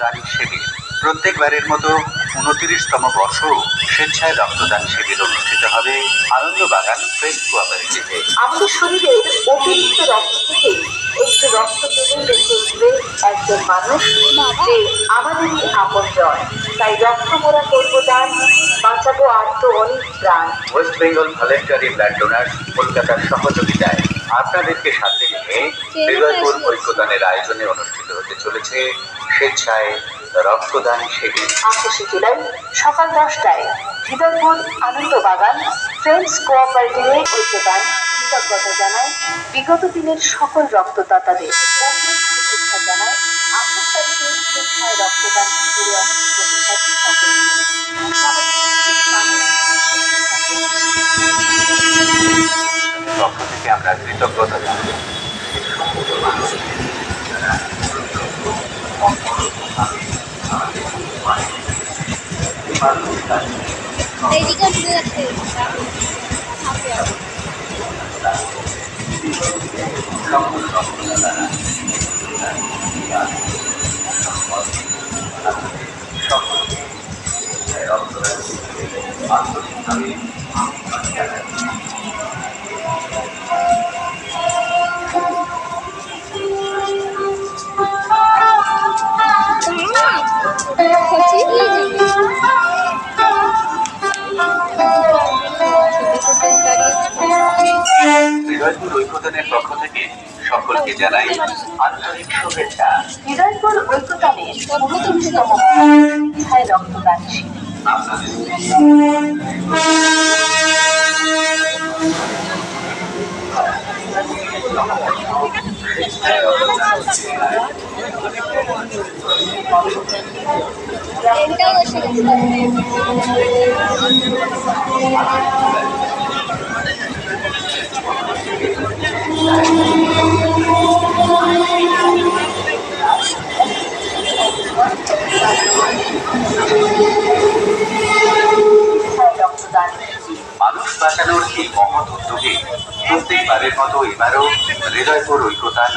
রক্তদান শিবির। প্রত্যেকবারের মতো 29তম বর্ষ স্বেচ্ছায় রক্তদান শিবির অনুষ্ঠিত হবে আনন্দবাগান ফ্রেন্ডস কোঅপারেটিভে। আমাদের শরীরে অতিরিক্ত রক্ত থেকে একটু রক্ত পেলেই বেঁচে উঠবে একজন মানুষ, যে আমাদেরই আপনজন। তাই রক্ত মোরা করবো দান, বাঁচাবো আর তো অনেক প্রাণ। West Bengal voluntary blood donor কলকাতার সহযোগিতায় আপনাদেরকে সাথে নিয়ে হৃদয়পুর ঐক্যদানের আয়োজনে অনুষ্ঠিত হতে চলেছে স্বেচ্ছায় রক্তদান শিবির। 28 জুলাই সকাল 10টায় হৃদয়পুর আনন্দবাগান ফ্রেন্ডস কোঅপারেটিভে ঐক্যদান। কৃতজ্ঞতা জানায় বিগত দিনের সকল রক্তদাতাদের। শুভেচ্ছা জানায় 28 তারিখে স্বেচ্ছায় রক্তদান শিবিরে অংশগ্রহণকারী সকলকে। পক্ষ থেকে আমরা কৃতজ্ঞতা জানাই। এইদিকে ঘুরে যাচ্ছে হৃদয়পুর ঐক্যদানের পক্ষ থেকে সকলকে জানাই আন্তরিক শুভেচ্ছা। হৃদয়পুর ঐক্যদানের 29তম স্বেচ্ছায় রক্তদান শিবির। ট্রেনটাও এসে গেছে। মানুষ বাঁচানোর এই মহৎ উদ্যোগে প্রত্যেকবারের মতো এবারও হৃদয়পুর ঐক্যদান